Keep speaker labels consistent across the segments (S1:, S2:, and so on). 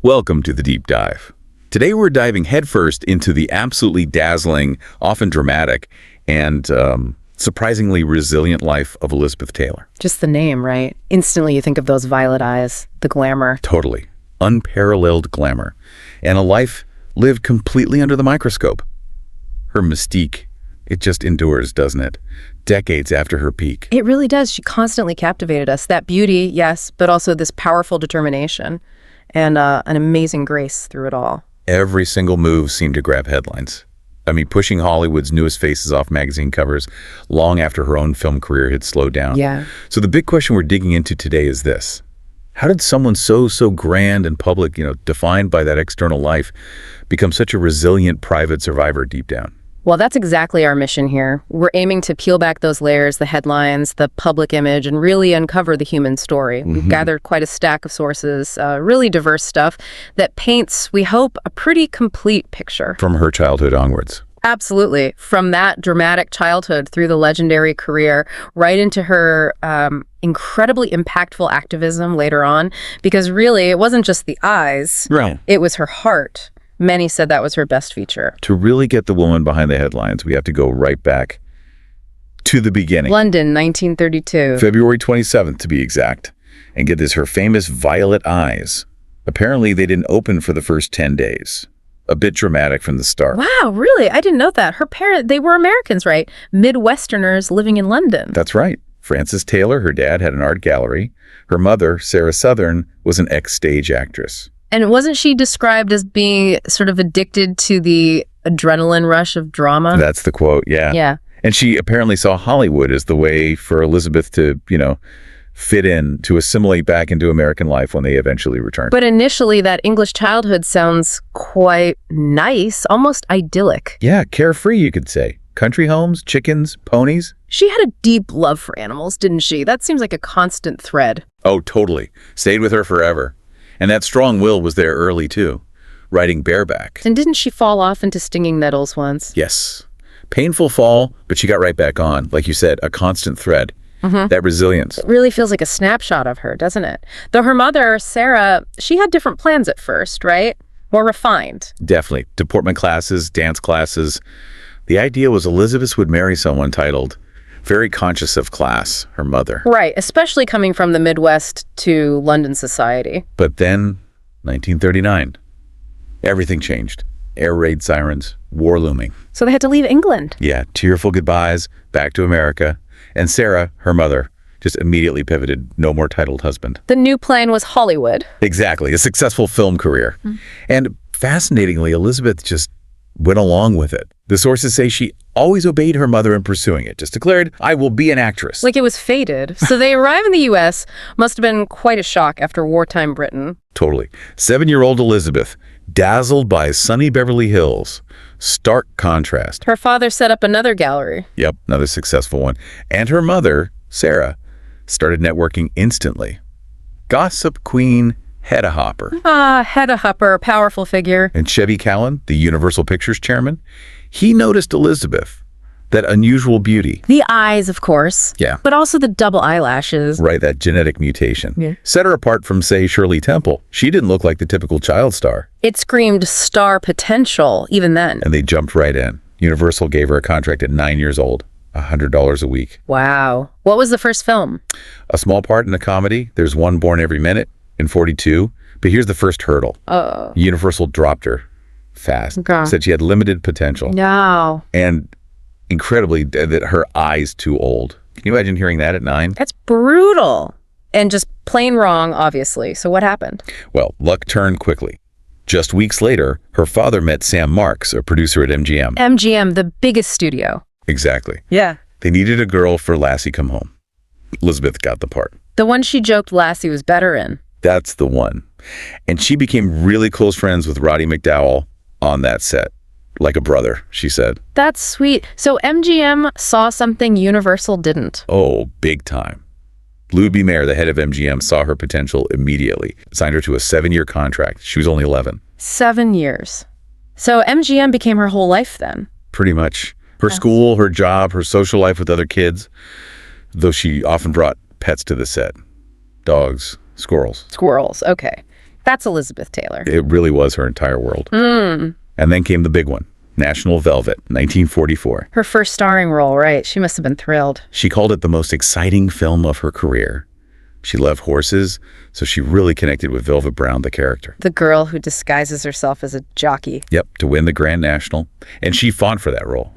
S1: Welcome to the Deep Dive. Today we're diving headfirst into the absolutely dazzling, often dramatic, and surprisingly resilient life of Elizabeth Taylor.
S2: Just the name, right? Instantly you think of those violet eyes, the glamour.
S1: Totally. Unparalleled glamour. And a life lived completely under the microscope. Her mystique, it just endures, doesn't it? Decades after her peak.
S2: It really does. She constantly captivated us. That beauty, yes, but also this powerful determination and an amazing grace through it all.
S1: Every single move seemed to grab headlines. I mean, pushing Hollywood's newest faces off magazine covers long after her own film career had slowed down.
S2: Yeah.
S1: So the big question we're digging into today is this. How did someone so grand and public, defined by that external life, become such a resilient private survivor deep down?
S2: Well, that's exactly our mission here. We're aiming to peel back those layers, the headlines, the public image, and really uncover the human story. We've gathered quite a stack of sources, really diverse stuff that paints, we hope, a pretty complete picture.
S1: From her childhood onwards.
S2: Absolutely. From that dramatic childhood through the legendary career, right into her incredibly impactful activism later on, because really it wasn't just the eyes,
S1: Right.
S2: It was her heart. Many said that was her best feature.
S1: To really get the woman behind the headlines, we have to go right back to the beginning.
S2: London, 1932.
S1: February 27th, to be exact. And get this, her famous violet eyes. Apparently, they didn't open for the first 10 days. A bit dramatic from the start.
S2: Wow, really? I didn't know that. Her parents, they were Americans, right? Midwesterners living in London.
S1: That's right. Frances Taylor, her dad, had an art gallery. Her mother, Sarah Southern, was an ex-stage actress.
S2: And wasn't she described as being sort of addicted to the adrenaline rush of drama?
S1: That's the quote, yeah.
S2: Yeah.
S1: And she apparently saw Hollywood as the way for Elizabeth to, fit in, to assimilate back into American life when they eventually returned.
S2: But initially, that English childhood sounds quite nice, almost idyllic.
S1: Yeah, carefree, you could say. Country homes, chickens, ponies.
S2: She had a deep love for animals, didn't she? That seems like a constant thread.
S1: Oh, totally. Stayed with her forever. And that strong will was there early, too. Riding bareback.
S2: And didn't she fall off into stinging nettles once?
S1: Yes. Painful fall, but she got right back on. Like you said, a constant thread. That resilience.
S2: It really feels like a snapshot of her, doesn't it? Though her mother, Sarah, she had different plans at first, right? More refined.
S1: Definitely. Deportment classes, dance classes. The idea was Elizabeth would marry someone titled, very conscious of class, her mother.
S2: Right, especially coming from the Midwest to London society.
S1: But then, 1939, everything changed. Air raid sirens, war looming.
S2: So they had to leave England.
S1: Yeah, tearful goodbyes, back to America. And Sarah, her mother, just immediately pivoted, no more titled husband.
S2: The new plan was Hollywood.
S1: Exactly, a successful film career. And fascinatingly, Elizabeth just went along with it. The sources say she always obeyed her mother in pursuing it, just declared, I will be an actress.
S2: Like it was fated. So they arrive in the U.S., must have been quite a shock after wartime Britain.
S1: Totally. 7-year-old Elizabeth, dazzled by sunny Beverly Hills. Stark contrast.
S2: Her father set up another gallery.
S1: Yep, another successful one. And her mother, Sarah, started networking instantly. Gossip queen Hedda Hopper.
S2: Hedda Hopper, a powerful figure.
S1: And Chevy Cowan, the Universal Pictures chairman, he noticed Elizabeth, that unusual beauty.
S2: The eyes, of course.
S1: Yeah.
S2: But also the double eyelashes.
S1: Right, that genetic mutation.
S2: Yeah.
S1: Set her apart from, say, Shirley Temple. She didn't look like the typical child star.
S2: It screamed star potential, even then.
S1: And they jumped right in. Universal gave her a contract at 9 years old, $100 a week.
S2: Wow. What was the first film?
S1: A small part in a comedy. There's one born every minute in 42. But here's the first hurdle. Universal dropped her fast.
S2: Okay.
S1: Said she had limited potential.
S2: No.
S1: And incredibly, that her eyes too old. Can you imagine hearing that at 9?
S2: That's brutal. And just plain wrong, obviously. So what happened?
S1: Well, luck turned quickly. Just weeks later, her father met Sam Marks, a producer at MGM.
S2: MGM, the biggest studio.
S1: Exactly.
S2: Yeah.
S1: They needed a girl for Lassie Come Home. Elizabeth got the part.
S2: The one she joked Lassie was better in.
S1: That's the one. And she became really close friends with Roddy McDowall on that set. Like a brother, she said.
S2: That's sweet. So MGM saw something Universal didn't.
S1: Oh, big time. Lou B. Mayer, the head of MGM, saw her potential immediately. Signed her to a 7-year contract. She was only 11.
S2: 7 years. So MGM became her whole life then?
S1: Pretty much. Her school, her job, her social life with other kids. Though she often brought pets to the set. Dogs, squirrels.
S2: Squirrels, okay. That's Elizabeth Taylor.
S1: It really was her entire world. And then came the big one, National Velvet, 1944.
S2: Her first starring role, right? She must have been thrilled.
S1: She called it the most exciting film of her career. She loved horses, so she really connected with Velvet Brown, the character.
S2: The girl who disguises herself as a jockey.
S1: Yep, to win the Grand National. And she fought for that role.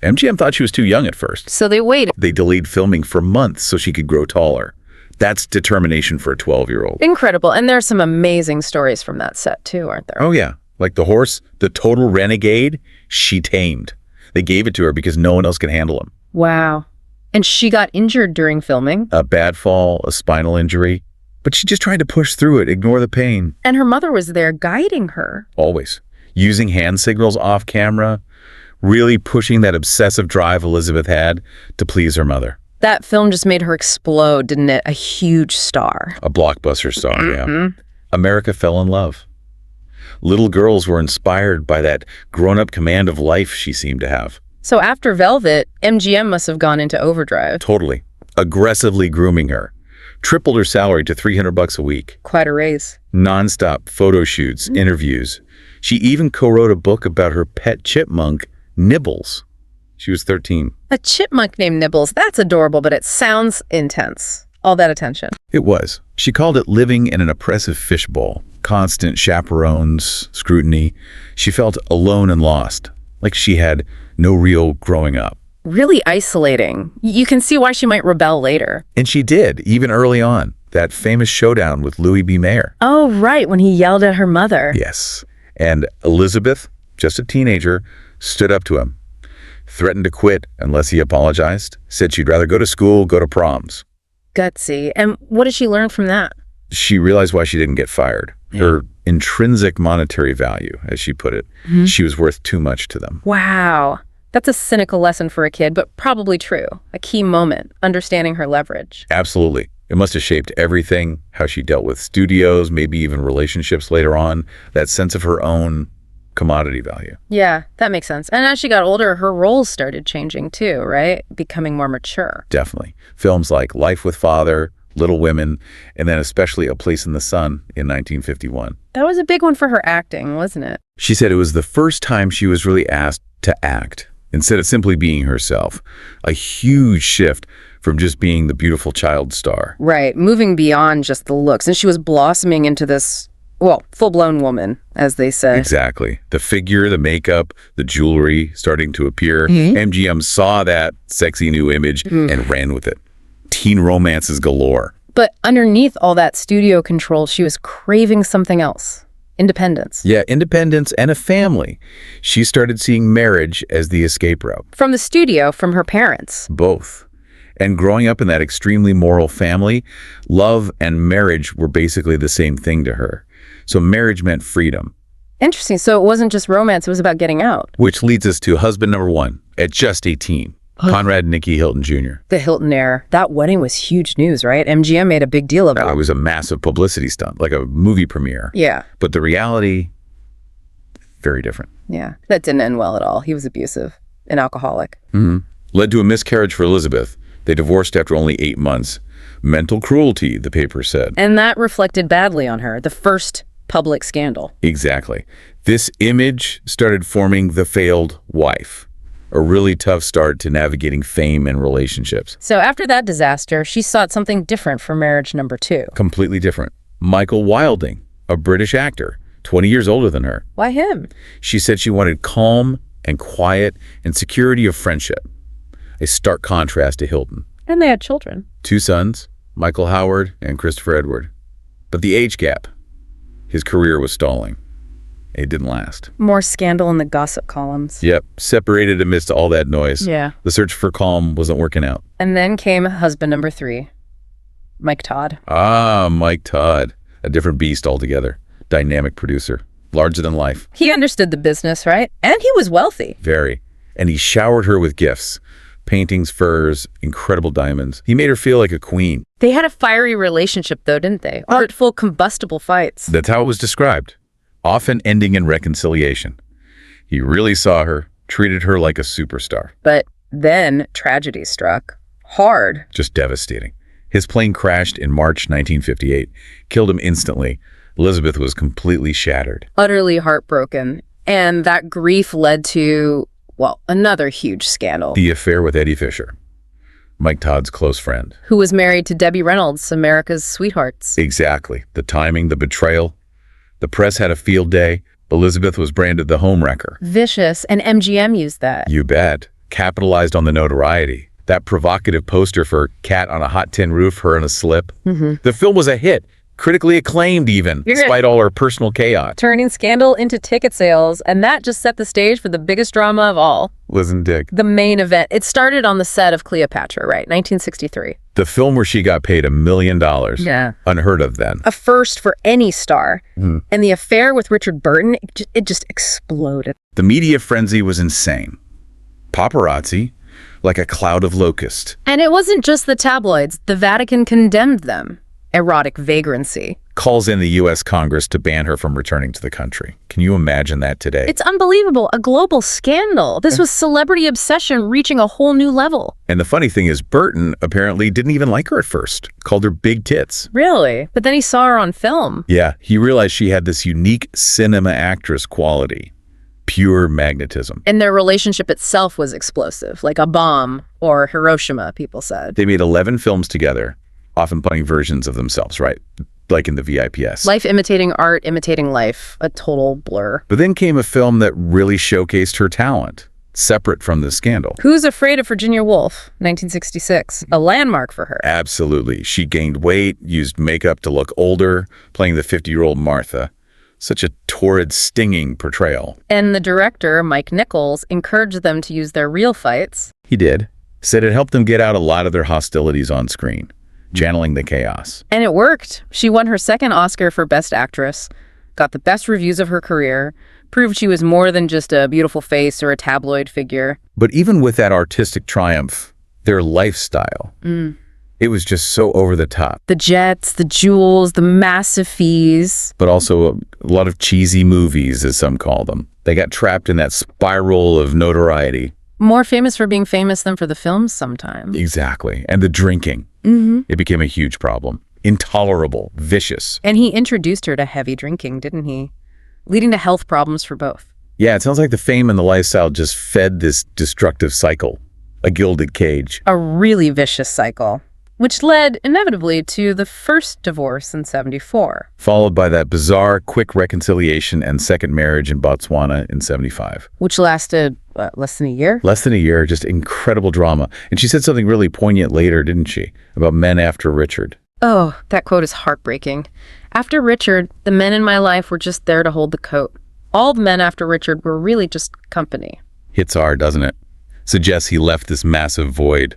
S1: MGM thought she was too young at first.
S2: So they waited.
S1: They delayed filming for months so she could grow taller. That's determination for a 12-year-old.
S2: Incredible. And there's some amazing stories from that set too, aren't there?
S1: Oh, yeah. Like the horse, the total renegade, she tamed. They gave it to her because no one else could handle him.
S2: Wow. And she got injured during filming.
S1: A bad fall, a spinal injury. But she just tried to push through it, ignore the pain.
S2: And her mother was there guiding her.
S1: Always. Using hand signals off camera, really pushing that obsessive drive Elizabeth had to please her mother.
S2: That film just made her explode, didn't it? A huge star.
S1: A blockbuster star, yeah. America fell in love. Little girls were inspired by that grown-up command of life she seemed to have.
S2: So after Velvet, MGM must have gone into overdrive.
S1: Totally. Aggressively grooming her. Tripled her salary to $300 a week.
S2: Quite a raise.
S1: Non-stop photo shoots, interviews. She even co-wrote a book about her pet chipmunk, Nibbles. She was 13.
S2: A chipmunk named Nibbles. That's adorable, but it sounds intense. All that attention.
S1: It was. She called it living in an oppressive fishbowl. Constant chaperones, scrutiny. She felt alone and lost, like she had no real growing up.
S2: Really isolating. You can see why she might rebel later.
S1: And she did, even early on. That famous showdown with Louis B. Mayer.
S2: Oh, right, when he yelled at her mother.
S1: Yes. And Elizabeth, just a teenager, stood up to him. Threatened to quit unless he apologized. Said she'd rather go to school, go to proms.
S2: Gutsy. And what did she learn from that?
S1: She realized why she didn't get fired. Her intrinsic monetary value, as she put it. She was worth too much to them.
S2: Wow. That's a cynical lesson for a kid, but probably true. A key moment, understanding her leverage.
S1: Absolutely. It must have shaped everything, how she dealt with studios, maybe even relationships later on, that sense of her own commodity value.
S2: Yeah, that makes sense. And as she got older, her roles started changing too, right? Becoming more mature.
S1: Definitely. Films like Life with Father, Little Women, and then especially A Place in the Sun in 1951.
S2: That was a big one for her acting, wasn't it?
S1: She said it was the first time she was really asked to act instead of simply being herself. A huge shift from just being the beautiful child star.
S2: Right, moving beyond just the looks. And she was blossoming into this, well, full-blown woman, as they say.
S1: Exactly. The figure, the makeup, the jewelry starting to appear. MGM saw that sexy new image and ran with it. Teen romances galore.
S2: But underneath all that studio control, she was craving something else. Independence.
S1: Yeah, independence and a family. She started seeing marriage as the escape route.
S2: From the studio, from her parents.
S1: Both. And growing up in that extremely moral family, love and marriage were basically the same thing to her. So marriage meant freedom.
S2: Interesting. So it wasn't just romance, it was about getting out.
S1: Which leads us to husband number one at just 18. Conrad and Nicky Hilton Jr.
S2: The Hilton heir. That wedding was huge news, right? MGM made a big deal of it.
S1: It was a massive publicity stunt, like a movie premiere.
S2: Yeah.
S1: But the reality, very different.
S2: Yeah. That didn't end well at all. He was abusive, an alcoholic.
S1: Led to a miscarriage for Elizabeth. They divorced after only 8 months. Mental cruelty, the paper said.
S2: And that reflected badly on her, the first public scandal.
S1: Exactly. This image started forming the failed wife. A really tough start to navigating fame and relationships.
S2: So after that disaster, she sought something different for marriage number 2.
S1: Completely different. Michael Wilding, a British actor, 20 years older than her.
S2: Why him?
S1: She said she wanted calm and quiet and security of friendship. A stark contrast to Hilton.
S2: And they had children.
S1: 2 sons, Michael Howard and Christopher Edward. But the age gap, his career was stalling. It didn't last.
S2: More scandal in the gossip columns.
S1: Yep, separated amidst all that noise.
S2: Yeah.
S1: The search for calm wasn't working out.
S2: And then came husband number 3, Mike Todd.
S1: Ah, Mike Todd. A different beast altogether. Dynamic producer. Larger than life.
S2: He understood the business, right? And he was wealthy.
S1: Very. And he showered her with gifts. Paintings, furs, incredible diamonds. He made her feel like a queen.
S2: They had a fiery relationship, though, didn't they? Artful, combustible fights.
S1: That's how it was described. Often ending in reconciliation. He really saw her, treated her like a superstar.
S2: But then tragedy struck. Hard.
S1: Just devastating. His plane crashed in March 1958, killed him instantly. Elizabeth was completely shattered.
S2: Utterly heartbroken. And that grief led to, well, another huge scandal.
S1: The affair with Eddie Fisher, Mike Todd's close friend.
S2: Who was married to Debbie Reynolds, America's sweethearts.
S1: Exactly. The timing, the betrayal. The press had a field day. Elizabeth was branded the homewrecker.
S2: Vicious, and MGM used that.
S1: You bet. Capitalized on the notoriety. That provocative poster for Cat on a Hot Tin Roof, her in a slip. The film was a hit. Critically acclaimed even, despite all her personal chaos.
S2: Turning scandal into ticket sales, and that just set the stage for the biggest drama of all.
S1: Liz and Dick.
S2: The main event. It started on the set of Cleopatra, right? 1963.
S1: The film where she got paid $1 million.
S2: Yeah.
S1: Unheard of then.
S2: A first for any star. And the affair with Richard Burton, it just exploded.
S1: The media frenzy was insane. Paparazzi, like a cloud of locusts.
S2: And it wasn't just the tabloids. The Vatican condemned them. Erotic vagrancy.
S1: Calls in the U.S. Congress to ban her from returning to the country. Can you imagine that today?
S2: It's unbelievable. A global scandal. This was celebrity obsession reaching a whole new level.
S1: And the funny thing is, Burton apparently didn't even like her at first. Called her big tits.
S2: Really? But then he saw her on film.
S1: Yeah, he realized she had this unique cinema actress quality. Pure magnetism.
S2: And their relationship itself was explosive, like a bomb or Hiroshima, people said.
S1: They made 11 films together, often playing versions of themselves, right? Like in the VIPS.
S2: Life imitating art, imitating life, a total blur.
S1: But then came a film that really showcased her talent, separate from the scandal.
S2: Who's Afraid of Virginia Woolf, 1966, a landmark for her.
S1: Absolutely. She gained weight, used makeup to look older, playing the 50-year-old Martha. Such a torrid, stinging portrayal.
S2: And the director, Mike Nichols, encouraged them to use their real fights.
S1: He did. Said it helped them get out a lot of their hostilities on screen, channeling the chaos.
S2: And it worked. She won her second Oscar for Best Actress, got the best reviews of her career, proved she was more than just a beautiful face or a tabloid figure.
S1: But even with that artistic triumph, their lifestyle, it was just so over the top.
S2: The jets, the jewels, the massive fees.
S1: But also a lot of cheesy movies, as some call them. They got trapped in that spiral of notoriety.
S2: More famous for being famous than for the films sometimes.
S1: Exactly. And the drinking. It became a huge problem. Intolerable, vicious.
S2: And he introduced her to heavy drinking, didn't he? Leading to health problems for both.
S1: Yeah, it sounds like the fame and the lifestyle just fed this destructive cycle. A gilded cage.
S2: A really vicious cycle, which led inevitably to the first divorce in 1974.
S1: Followed by that bizarre, quick reconciliation and second marriage in Botswana in 1975.
S2: Which lasted, less than a year?
S1: Less than a year, just incredible drama. And she said something really poignant later, didn't she? About men after Richard.
S2: Oh, that quote is heartbreaking. After Richard, the men in my life were just there to hold the coat. All the men after Richard were really just company.
S1: Hits hard, doesn't it? Suggests he left this massive void.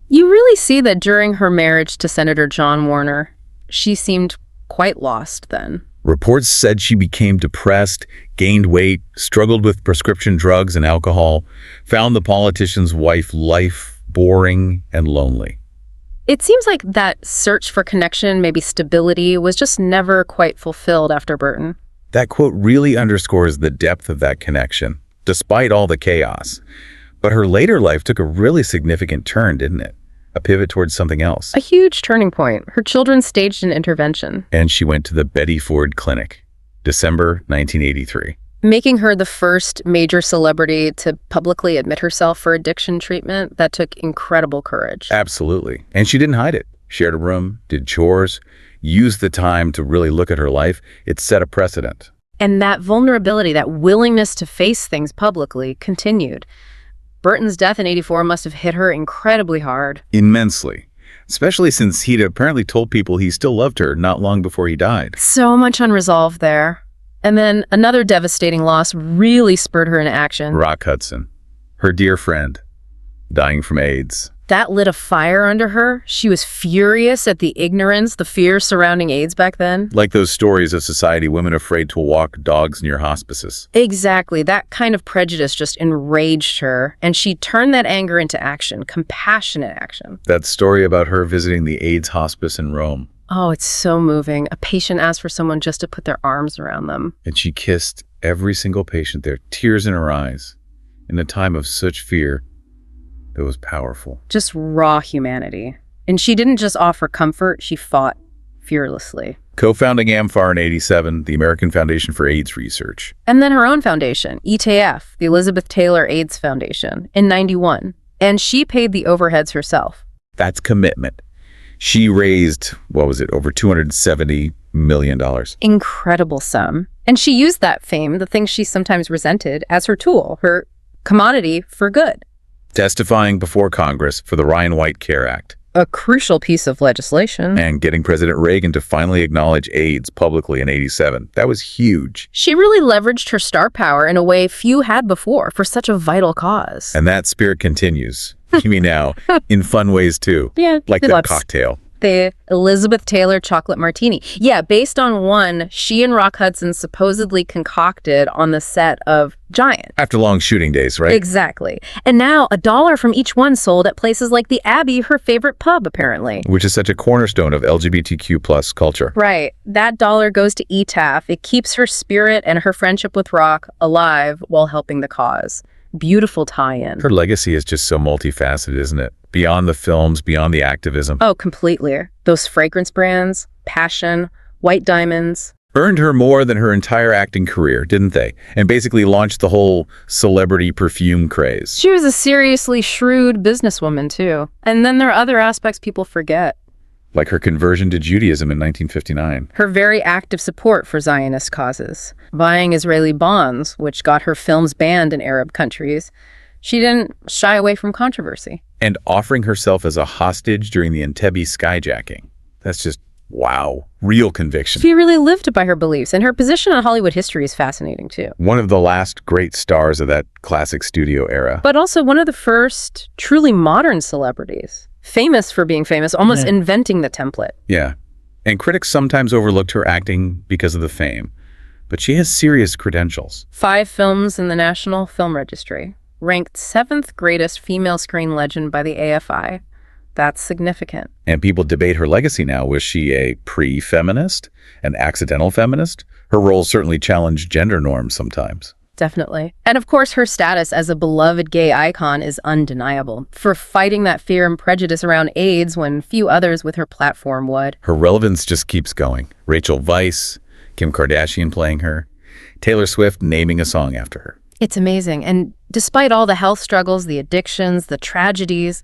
S2: You really see that during her marriage to Senator John Warner, she seemed quite lost then.
S1: Reports said she became depressed, gained weight, struggled with prescription drugs and alcohol, found the politician's life boring and lonely.
S2: It seems like that search for connection, maybe stability, was just never quite fulfilled after Burton.
S1: That quote really underscores the depth of that connection, despite all the chaos. But her later life took a really significant turn, didn't it? A pivot towards something else.
S2: A huge turning point. Her children staged an intervention.
S1: And she went to the Betty Ford Clinic, December 1983.
S2: Making her the first major celebrity to publicly admit herself for addiction treatment. That took incredible courage.
S1: Absolutely. And she didn't hide it. Shared a room, did chores, used the time to really look at her life. It set a precedent.
S2: And that vulnerability, that willingness to face things publicly continued. Burton's death in 1984 must have hit her incredibly hard.
S1: Immensely. Especially since he'd apparently told people he still loved her not long before he died.
S2: So much unresolved there. And then another devastating loss really spurred her into action.
S1: Rock Hudson, her dear friend, dying from AIDS.
S2: That lit a fire under her. She was furious at the ignorance, the fear surrounding AIDS back then.
S1: Like those stories of society, women afraid to walk dogs near hospices.
S2: Exactly. That kind of prejudice just enraged her, and she turned that anger into action, compassionate action.
S1: That story about her visiting the AIDS hospice in Rome.
S2: Oh, it's so moving. A patient asked for someone just to put their arms around them.
S1: And she kissed every single patient there, tears in her eyes. In a time of such fear, it was powerful.
S2: Just raw humanity. And she didn't just offer comfort, she fought fearlessly.
S1: Co-founding AMFAR in '87, the American Foundation for AIDS Research.
S2: And then her own foundation, ETF, the Elizabeth Taylor AIDS Foundation, in '91. And she paid the overheads herself.
S1: That's commitment. She raised, over $270 million.
S2: Incredible sum. And she used that fame, the thing she sometimes resented, as her tool, her commodity for good.
S1: Testifying before Congress for the Ryan White Care Act.
S2: A crucial piece of legislation.
S1: And getting President Reagan to finally acknowledge AIDS publicly in '87. That was huge.
S2: She really leveraged her star power in a way few had before for such a vital cause.
S1: And that spirit continues. You mean now, in fun ways too.
S2: Yeah.
S1: Like that cocktail.
S2: The Elizabeth Taylor chocolate martini. Yeah, based on one she and Rock Hudson supposedly concocted on the set of Giant.
S1: After long shooting days, right?
S2: Exactly. And now $1 from each one sold at places like the Abbey, her favorite pub, apparently.
S1: Which is such a cornerstone of LGBTQ plus culture.
S2: Right. That dollar goes to ETAF. It keeps her spirit and her friendship with Rock alive while helping the cause. Beautiful tie-in.
S1: Her legacy is just so multifaceted, isn't it? Beyond the films, beyond the activism.
S2: Oh, completely. Those fragrance brands, Passion, White Diamonds.
S1: Earned her more than her entire acting career, didn't they? And basically launched the whole celebrity perfume craze.
S2: She was a seriously shrewd businesswoman, too. And then there are other aspects people forget.
S1: Like her conversion to Judaism in 1959.
S2: Her very active support for Zionist causes. Buying Israeli bonds, which got her films banned in Arab countries. She didn't shy away from controversy.
S1: And offering herself as a hostage during the Entebbe skyjacking. That's just, wow, real conviction.
S2: She really lived by her beliefs, and her position on Hollywood history is fascinating, too.
S1: One of the last great stars of that classic studio era.
S2: But also one of the first truly modern celebrities. Famous for being famous, almost inventing the template.
S1: Yeah. And critics sometimes overlooked her acting because of the fame. But she has serious credentials. 5
S2: films in the National Film Registry. Ranked 7th greatest female screen legend by the AFI. That's significant.
S1: And people debate her legacy now. Was she a pre-feminist, an accidental feminist? Her roles certainly challenged gender norms sometimes.
S2: Definitely. And of course, her status as a beloved gay icon is undeniable, for fighting that fear and prejudice around AIDS when few others with her platform would.
S1: Her relevance just keeps going. Rachel Weisz, Kim Kardashian playing her, Taylor Swift naming a song after her.
S2: It's amazing. And despite all the health struggles, the addictions, the tragedies,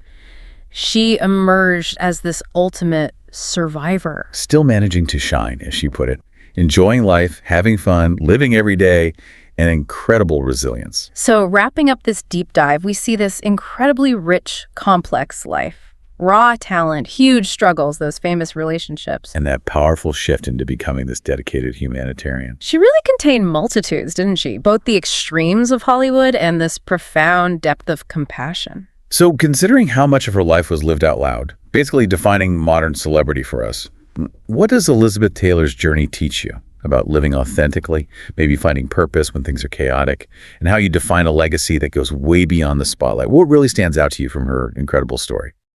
S2: she emerged as this ultimate survivor.
S1: Still managing to shine, as she put it. Enjoying life, having fun, living every day, and incredible resilience.
S2: So wrapping up this deep dive, we see this incredibly rich, complex life. Raw talent, huge struggles, those famous relationships.
S1: And that powerful shift into becoming this dedicated humanitarian.
S2: She really contained multitudes, didn't she? Both the extremes of Hollywood and this profound depth of compassion.
S1: So considering how much of her life was lived out loud, basically defining modern celebrity for us, what does Elizabeth Taylor's journey teach you about living authentically, maybe finding purpose when things are chaotic, and how you define a legacy that goes way beyond the spotlight? What really stands out to you from her incredible story?